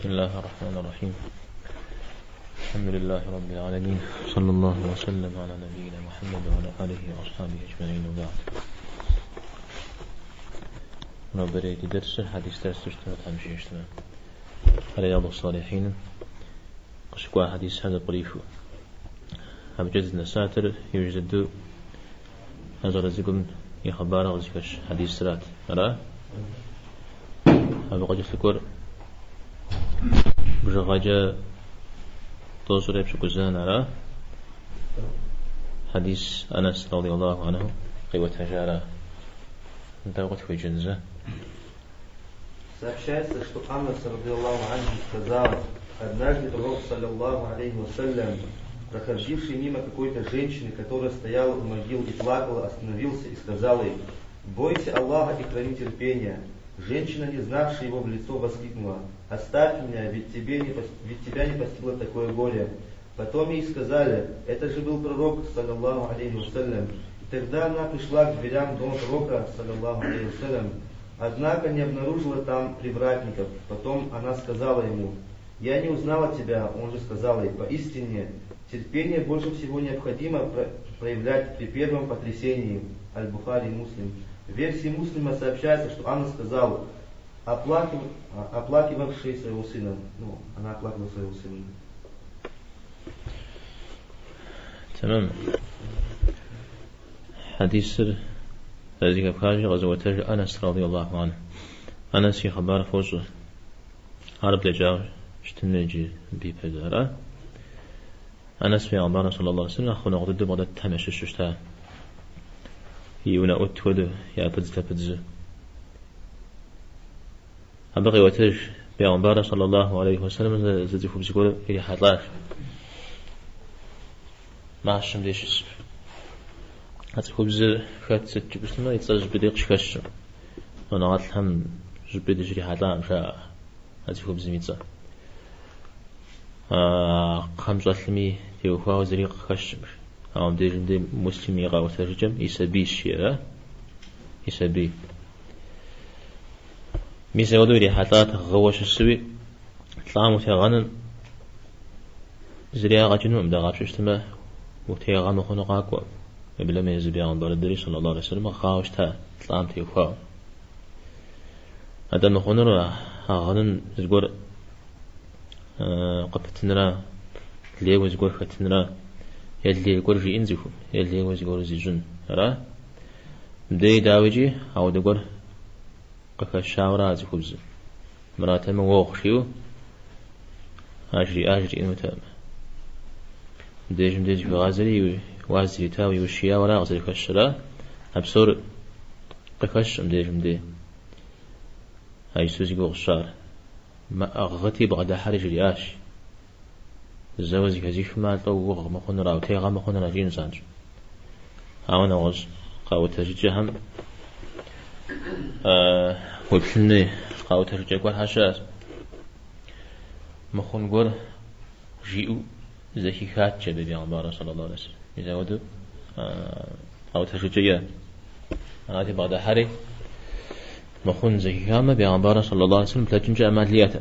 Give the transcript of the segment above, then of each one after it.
بسم الله الرحمن الرحيم. الحمد لله رب العالمين، صلى الله وسلم على نبينا محمد وعلى آله وأصحابه أجمعين، وبعد. نبدأ درس حديث درس تمشي اجتماع رياض الصالحين. قشكوا حديث هذا بريفو هم جزنا ساتر يوجد هذا رزقون يخبار غزكش حديث سرات أرى هم قد يفكر بجغاجة توصل يبشكو زان أرى حديث أنس رضي الله عنه قوة تجارة انتقت في جنزة. Сообщается, что Анас, радиаллаху анху, сказал: однажды пророк, саллаллаху алейхи вассалям, проходивший мимо какой-то женщины, которая стояла у могил и плакала, остановился и сказал ей: «Бойся Аллаха и храни терпение». Женщина, не знавшая его в лицо, воскликнула: «Оставь меня, ведь тебя не постигло такое горе». Потом ей сказали: «Это же был пророк, саллаллаху алейхи вассалям». И тогда она пришла к дверям дома пророка, саллаллаху алейхи вассалям, однако не обнаружила там привратников. Потом она сказала ему: «Я не узнала тебя». Он же сказал ей: «Поистине, терпение больше всего необходимо проявлять при первом потрясении». Аль-Бухари, Муслим. В версии Муслима сообщается, что Анна сказал, оплакивавший своего сына. Она оплакивала своего сына. تمام. حديث هذه بخاري غزوة أنس رضي الله عنه. أنس يخبر فوزه عرب لجاو اشتنجي بيبدارا. أنس في عمر صلى الله عليه وسلم أخونا غدد بعد تمشي الشتا يونا أتود يا بدز أبغي وتج في عمر صلى الله عليه وسلم زدفوا بسكول إلى حطلاش مع الشمديش هتكون بزر خات ست بسمة يتصل بديق شكش أنا عاد هم جبدي جري حطلا مشاء هتكون بزميتة خمسة سلمي تيوفا زريق خش هم دي مسلمي غاو ترجم يسبي الشيرة يسبي ميسا ودوري حطات غوش السوي طعام وتغنن زريا غاجنو مدا غابش اشتما وتغنو خنو غاكوا بلا ما يزبي عن بلدري صلى الله عليه وسلم خاوش تا طعام تيوفا هذا نخونر غنن زغور قفتنرا ليه وزغور فتنرا يلي يقول جي انزفو يلي وزغور زيجن راه مدي داوجي او دغور قف الشاورا زخبز مراتم ووخشيو اجري انوتام ديجم في غازري وازري تاوي وشيا ولا غزري كشرا ابصر قفش دي هاي سوزي غشار ما اغتي بغدا حرج رياش الزوج كزيف ما طوغ ما خن راو تيغا ما خن راجين سانج انا وز قاو تجهم وبشني قاو ترجع قول حشاس ما خن قول جيو زكي خات جبي عمر صلى الله عليه وسلم إذا ودو قاو ترجع هذه بعد حري ما خن زكي كامل بعمر صلى الله عليه وسلم تلجنج عملياته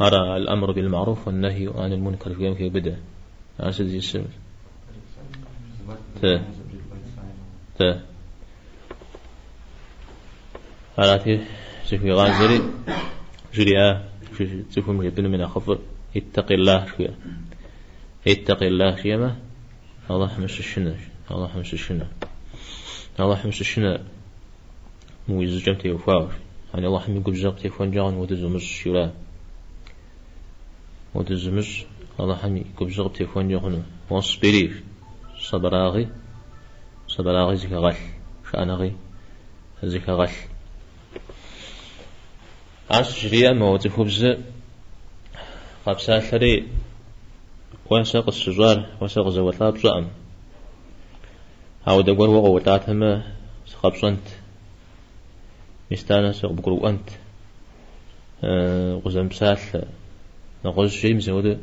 هذا الأمر بالمعروف والنهي عن المنكر في يوم كي بدأ عسى زي السر هذا زكي غازري جريا تفهم يبنو من أخفر اتق الله شوية اتق الله شيما الله حمس الشنا مو يزجم تيوفاوش يعني الله حمي يقول زق تيفون جاون ودزمش شولا ودزمش الله حمي يقول زق تيفون جاون واصبري صبراغي زكا غل شأنغي زكا غل عاش جريا موت خبز قبسا ثري وساق الشجار وساق زواتلاب زعم هاو دقور وقو تاتهم سقبصنت مستانا ساق بقرو أنت غزم ساث نغز شيء مسود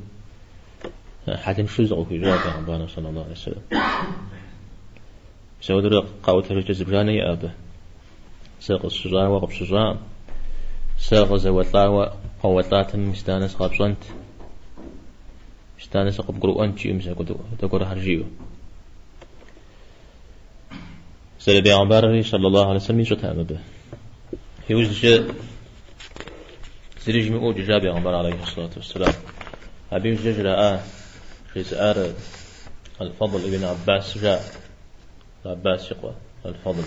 حاتم شوزق في جواب عبانا صلى الله عليه وسلم مسود قاو ترجع زبراني أبه ساق الشجار وقب شجار ساق زواتلا قوتات مستانس قبصنت مستانس قبقرؤان تشيم سكتو تقول هرجيو سلبي عمباري صلى الله عليه وسلم يشتها مبه يوجد زريج مؤوج جابي عمبار عليه الصلاة والسلام أبي ججرة جزء الفضل ابن عباس جاء عباس يقوى الفضل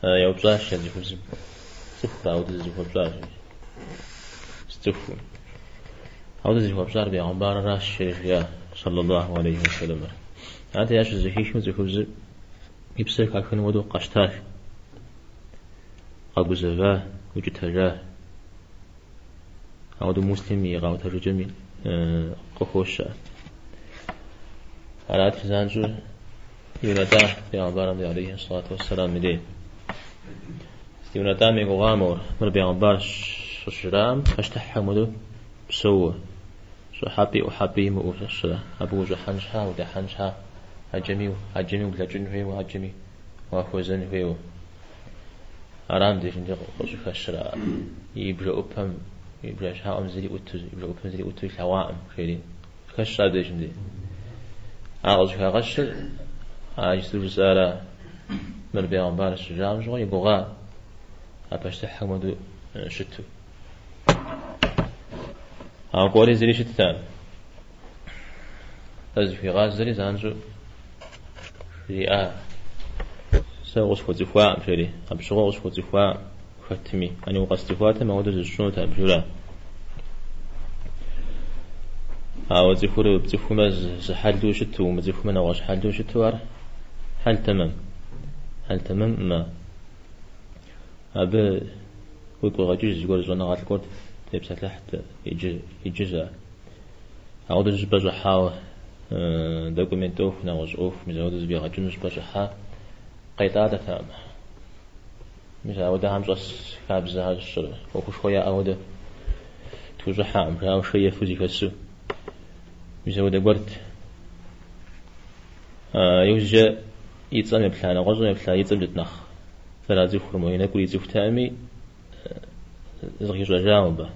يوبزاش يزي خبز سفر أو تزي خبزاش استفهم أو تزي خبزار بعمبار راش شريف صلى الله عليه وسلم هذا ياش زهيش مزي خبز يبسك أكن ودو قشتاش أبو زفاه وجتهجاه أو دو مسلمي أو ترجمي قخوشة على تزانجو يوندا في عبارة عليه الصلاة والسلام مدين يوندا ميقو غامور مر بيعبار شرام اشتح حمدو بسوه شو حبي وحبي مؤوس الشرا أبو جو حنشها ودا حنشها هجمي بلا جنوي وهجمي وأخوزن فيو أرام ديشن دي قوشو خشرا يبرا أبهم يبرا شها أمزلي أتوز يبرا أبهم زلي أتوز لوائم خيري خشرا ديشن دي أغزو خشر أجسو رسالة من بيان بار الشجام جوا يبغى أباش تحمدو شتو أقولي زلي شتان أزو في غاز زلي زانجو في سأغش فتفوا مشري أبشغل غش فتفوا ختمي أنا وقصت فاتم ما ودز شنو تبجولا أو تفور بتفهم زحل دوشتو متفهم أنا غش حل دوشتو حل تمام ما أب ويقول غجيز يقول زنا غات الكورت تبسط تحت يجزا أو دز بجحاو دوكومنتو نغش أوف مزودز بيغجنش بجحا قيتادة تام مش أودا هم جس خابز هذا الشر وكل شوية أودا توجه حام أو شوية فوزي كسو مش أودا قرت يوجد يتصنع بلان غزو يبلان يتصنع نخ ثلاثة خرموين يقول يزوف تامي زغي جاوبه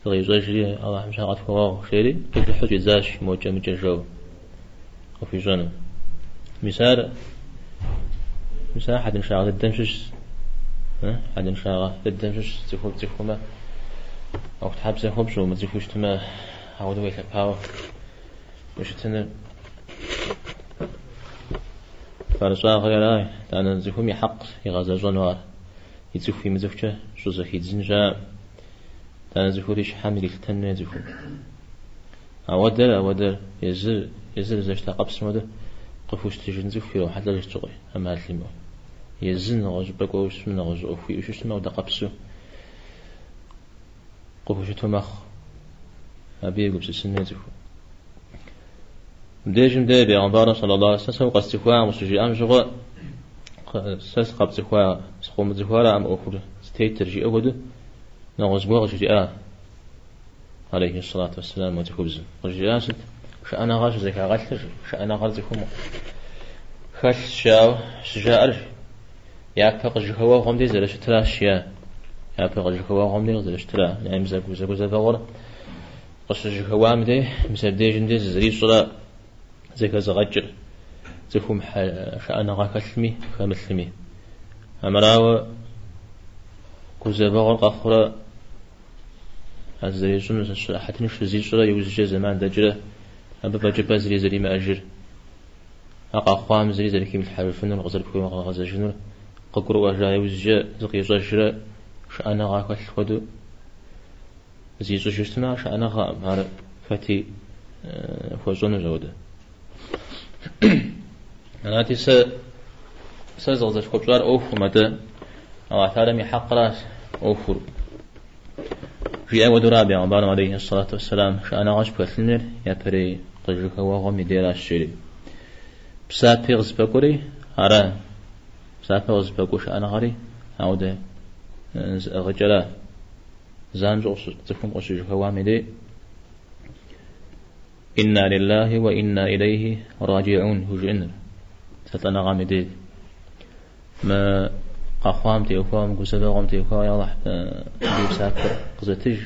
زغي جري الله مش عارف فواه شيري كيف الحج زاش موجة مجرجو وفي جنة مثال حد نشاغ الدمشش حد نشاغ الدمشش تفهمه أو تحب سيخوب شو ما تفهمش تما عودوا يتبعوا وش تنا فرشاغ غيراي أنا تفهمي حق يغازى جنوار يتفهمي مزفشة شو زخيد زنجا أنا تفهميش حامل التنة تفهم أودر يزر زشت قبس مده قفوش تجن زفيرو حتى لا يشتغل أما هالكلمة يزن غج بقوش من غج أوفي وش اسمه وده قبسه قفوش تمخ أبي يقول سنة زفو مديجم ده بيعبارة صلى الله عليه وسلم قص زفوا مسجي أم جوا سس قب زفوا سخوم زفوا أم أخر ستيت ترجي أبده نغز بوغ جاء عليه الصلاة والسلام وتخبز رجياسد شأنا غاش زكا غلتر شأنا غرزكم خش شاو شجار يا فق جهوا غمدي زلش تراشيا يا فق جهوا غمدي زلش ترا نعم زكو زبور قش جهوا مدي مسبدي جندي زري صلا زكا زغجر زكم شأنا غاكلمي خمسلمي أمراو كوزبور قخرة الزري شنو حتى نشزي صلا يوزج زمان دجرة أبى بجيب زري ما أجر أقا خوام زري كيم الحرفن الغزل بكم غزل جنور ققروا أجراء وزجاء زقي زجرة شأنا غاكل خدو زيزو جستنا شأنا غام هذا فتي فوزون جودة أنا تيس سأزغز كبشار أوف مدى أو أعتالمي حق راس أوفر في أول رابع عبارة عليه الصلاة والسلام شأنا غاش بكثنر يا بري قجرك وغمي دير الشري بسات بيغز بكوري هرا بسات بيغز بكوش أنا غري عودة غجلا زانجو تفهم قشجك وغمي دي إنا لله وإنا إليه راجعون هجئن ستنا غمي دي ما قاخوام تيوخوام قصبهم تيوخوا يلا بيسافر قزتج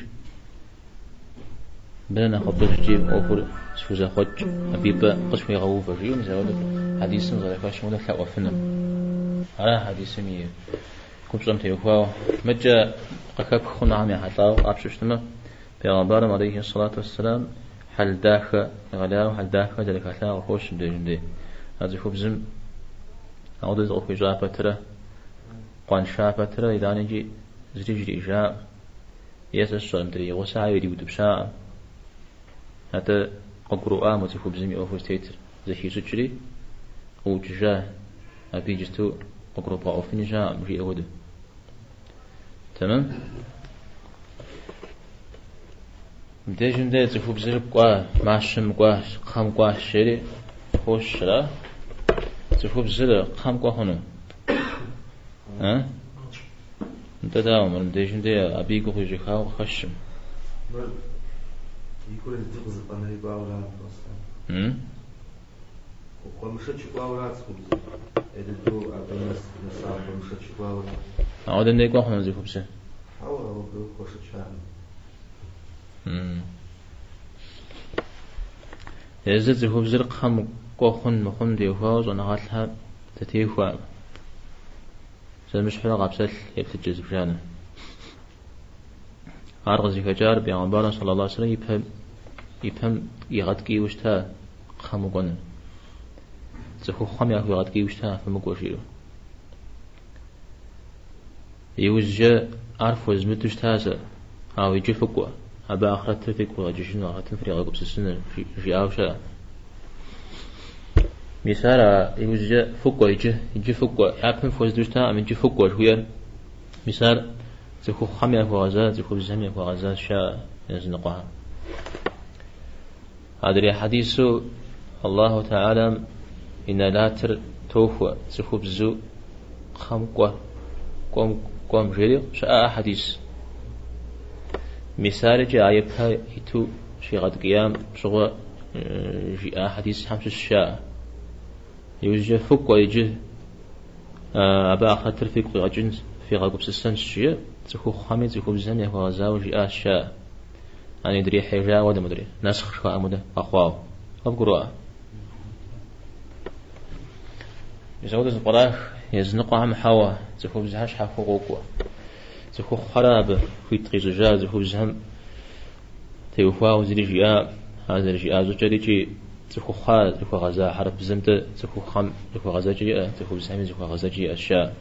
بلنا خبز جيب أوفر سوزا خج أبيبا قشوي غوف الريوم زود حديث زرفاش مودا لا وفنم على حديث مية كنت رمت يوخوا مجا قكك خنا عم يحطاو أبششتما بيغمبارم عليه الصلاة والسلام حل داخل غلاو حل داخل ذلك أثناء وخوش بدي هذا خبزم أعود أخوي جابة ترى قان شابة ترى إذا نجي زريجري جاء يسأل مدري وسعي يدي ودبشاء هذا قرؤة ما تخبزم يأخذ تيتر زكي سجري وججاه أبي جستو قرؤ بعوفين جاء مجي أوده تمام متجن ده تخبزر قا ماشم قا خام قا شري خوش لا تخبزر خام قا هنو ها انت داوم متجن ده أبي قو يجي خاو خشم يقول الجغز بنا يباورات أصلا وقمشة شقاورات خبز إدتو أبنس نصاب قمشة شقاورات أعود إني قاح نزي خبزه أو بروح خوش شان يزد خبزر قام قاخن مخن ديوفاز أنا قاتلها تتيفوا مش حلا قابسل يبتجز بجانه أرغزي كجار بيعمبارا صلى الله عليه وسلم يفهم يغتكي وشتا خمقون زخو خم يأخذ يغتكي وشتا فمقوشيو يوجه أعرف وزمت وشتاسا أو يجي فقوة أبا أخرت فقوة جيشنو أخرت فريقا قبس السنة في أوشا مثال يوجه فقوة يجي فقوة يعرف فوز وشتا أم يجي فقوة شوية مثال زخو خم يأخذ غزات زخو بزهم يأخذ غزات شاء يزنقها هذا حديث الله تعالى إن لا توفى زخو بزو خم قوم جري شاء حديث مثال جاء يبها يتو شي غد قيام شغل جاء حديث حمش الشاء يوجد فوق ويجه أبا أخذ ترفيق ويجنس في غاقب سسن الشيء زخو خامي زخو بزن يهو غزاو جاء الشاء أنا يدري حيجا ودا مدري نسخ شواء مده أخواه أبقروا يزود الزبراخ يزنقوا عم حوا زخو بزهاش حفو غوكوا زخو خراب في تغيز جاء زخو بزهم تيوفاه وزري جاء هذا الجاء زوجة جي زخو خال زخو غزا حرب بزمت زخو خم زخو غزا جي زخو بزهم زخو غزا جي أشياء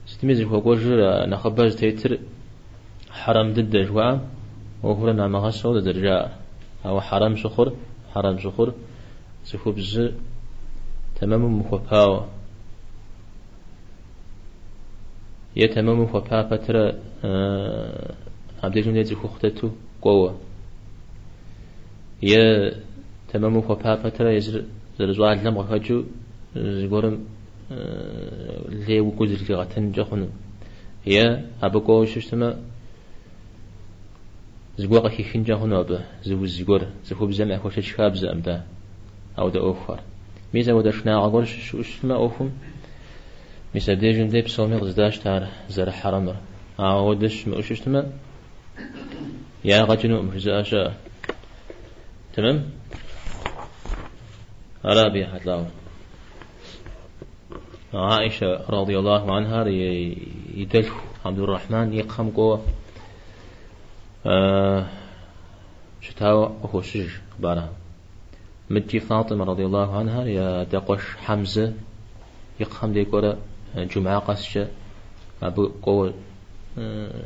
ستميز زخو قوجر نخبز تيتر حرام ضد جوا وهو لنا مغسل درجاء أو حرام شخر زخو بز تمام مخباو يتمام مخبا فترة عبد الجنة زخو ختتو قوة يا تمام مخبا فترة يزر زرزوا علم غفاجو زغورم ليه وجود الجغتن جخنو يا أبقوا ششتما زغوا قي خنجا هنا به زغور زخو بزمع خوش شاب زمدا أو ده أوفر ميزة ودشنا عقول شو ما أوفم ميزة ديجن ديب سومي غزداش تار زر حرمر ودش ما أشتما يا غجنو مجزاشا تمام عربي حتلاو عائشة رضي الله عنها يدل عبد الرحمن يقهم قوة شتاو أخوشج بارها مجي فاطمة رضي الله عنها يا دقش حمزة يقهم ديكورا جمعة قسشة أبو قوة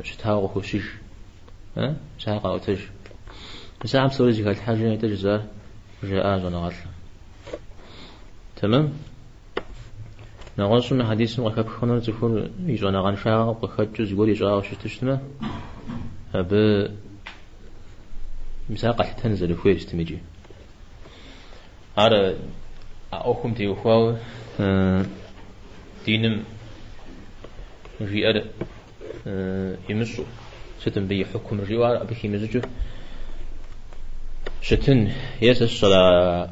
شتاو أخوشج شاقة أوتج بس عم سوري زي الحاجة يتجزار جاء جنغال تمام نقول سنة حديث وكاب خنا تكون يجونا عن شاقة وخد يقول يجوا وشتشتنا أب مساقة تنزل فوق استمجي على أخم تيوفاو دينم ريال يمسو ستن بي حكم الريال أبي يمسجو شتن يسس على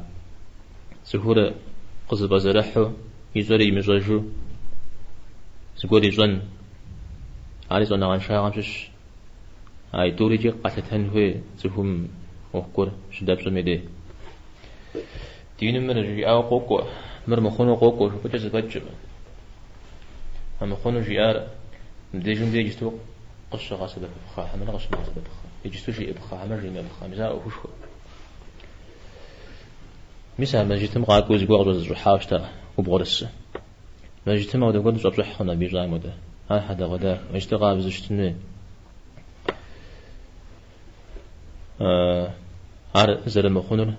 سهولة قصب زرحه يزوري مزوجو زقولي زن على زن عن شاء عمش أي دوري جي قتلتهن هو زهم وقر شداب سميدي دين من الجياء قوقو مر مخونو قوقو شو كتز بجب أما خونو جيار مديجون دي جستو قصة غاسبة بخا حمل غاسبة بخا يجستو شيء بخا حمل جيمة بخا مزاء وفشو مثلا ما جيتم قاعد وز قوق وز حاوشتا وبغرس ما جيتم وده قد صبح حنا بيجاي مده هاي حدا غدا مجت قاعد زشتني عار زر مخونر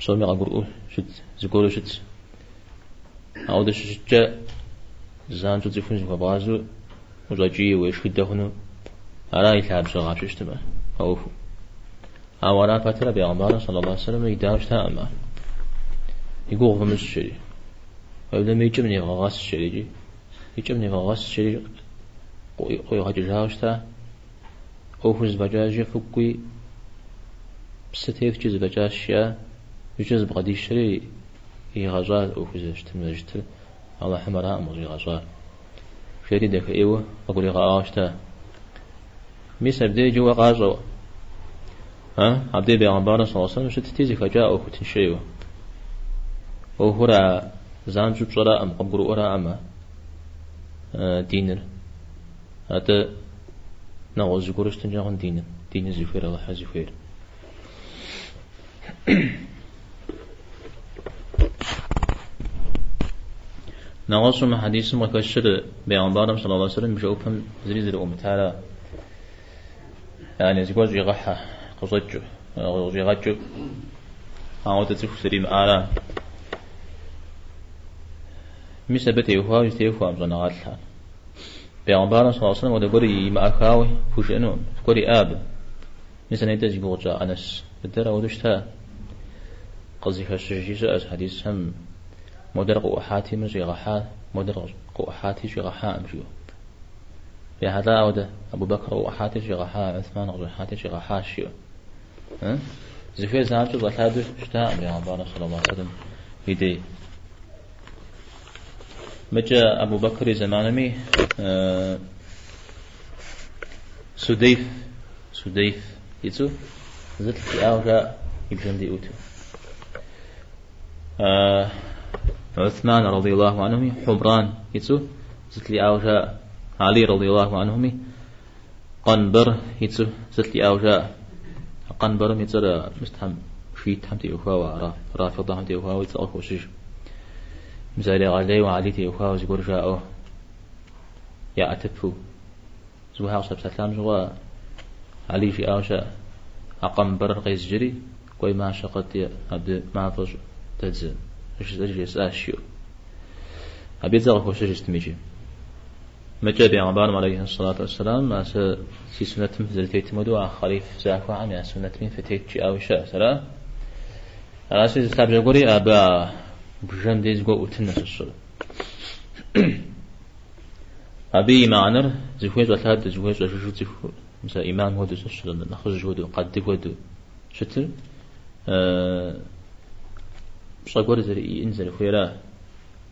بسومي قاقرؤ شد زقولو شد أود شجع زان شد زفون زفا بازو وزاجي ويشكده هنو على يلعب شغاب ششتما أوفو أولا فترة بيغمبار صلى الله عليه وسلم يداوش تأمل يقول غمز الشري ولما يجمني غاس الشري جي يجمني غاس الشري قوي غاجاوش تا أوفو زباجاجي فكوي بستيف جز بجاشيا يجز بغدي الشري يغازال أوفو زشتم زشتل الله حمراء مغزي غازال شري دك إيوه أقولي غاوش تا ميسا بدي جوا غازو عبدي بيغمبار صلى الله عليه وسلم شتتيزي فجاء أوفو تنشيوه وهرا زانجو بصراء أم قبرو أرا أما دينر هذا نغوز قرش تنجاغن دينر زفير الله زفير نغوز ما حديث مكشر بيغمبار صلى الله عليه وسلم بشوفهم زريز الأمتالة يعني زيقوز يغحى قصجو يغجو عودة تفو سريم آلا ميسا بتيوها يستيوها مزنغات الحال بيغمبارنا صلى الله عليه وسلم ودقوري ما أخاوي فوشئنون قوري آب ميسا نيتاز يقول أنس الدرا ودشتا قصدي خشجي سأس حديث هم مدرق وحاتي مزي غحا مدرق وحاتي شي غحا أمشيو بهذا أودا أبو بكر وحاتي شي غحا عثمان وحاتي شي غحا شيو زفير زانجو ظلادو شتا بيغمبارنا صلى الله عليه وسلم يدي مجا أبو بكر زمانمي سديف يتو زت في أوجا يبجندي أوتو عثمان رضي الله عنه حبران يتو زت لي أوجا علي رضي الله عنه قنبر يتو زت لي أوجا قنبر متر مستهم شيت همتي أخوة رافضة همتي أخوة ويتصرف وشيش مثالي علي وعلي تيوها وزيقول جاءه يا أتفو زوها وصب سلام زوا علي في أوشا أقام بر قيس جري كوي ما شقت عبد ما فوز تجز ايش أشيو أبي تزغ وش استميجي مجا بيعمبان عليه الصلاة والسلام ما سي سنة مثل تيتمدو خليف زاكو عن يا سنة من فتيت أوشا سلا أساس تابع قولي أبا بجان ديز قو وتنس الصلاة أبي معنر زفويز وثاد زفويز وشوشو زفو مثلا إمام هودو الصلاة نخرج هودو قد هودو شتر بصقور زري إنزل خيرا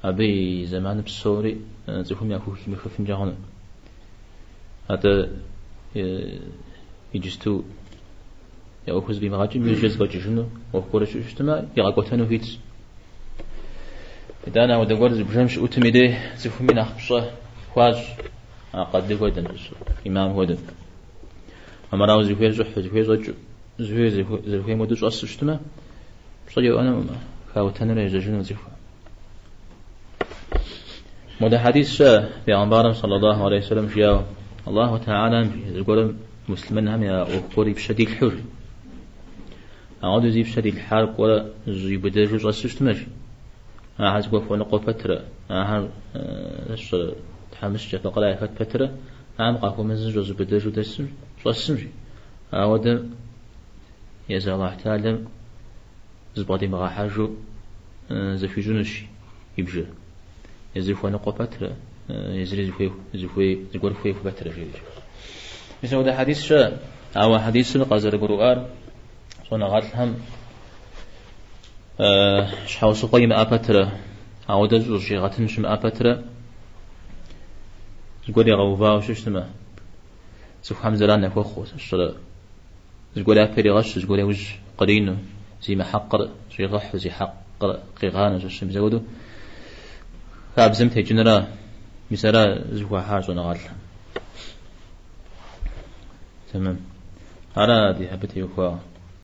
أبي زمان بصوري زفوم يأخوه مخفين جاهنا هذا يجستو يأخوز بمغاجي ميجز باجي وقورة شوشتما يغاقوتانو هيت إذا أنا ودقور زبجمش أتمدي زفو من أخبصة خواج قد هودن إمام هودن أما راو زفوه زحو زفوه مدوش أصشتما بصيو أنا خاوتان ريجاجون زفو مدى حديث بيغمبارم صلى الله عليه وسلم فيها الله تعالى يقول مسلمين هم يقولي بشديد الحر أعود زي بشديد الحرب ولا زي بدرجة أصشتماش هذا هو فوق فترة هذا تحمس جت قلاية فترة عم قاكو مزج وز بدرجة دسم صسمجي هذا يزال الله تعالى زبادي مغاحجو زفيجونش يبجر يزيف ونقو فترة يزري زقول فيه فترة جيد مثل هذا حديث شاء أو حديث قازر قرؤان صنع غاتلهم شحاو سقيم أفترة عودة زوجي غتنش مأبترة زقولي غوفا وششتما زو حمزة لان يفوخو الشراء زقولي أبري غش زقولي وج قرينو زي محقر زي غح زي حقر قيغانا زوشم زودو فابزمت جنرا مثلا زوها حاجة نغال تمام على دي حبتي وخوا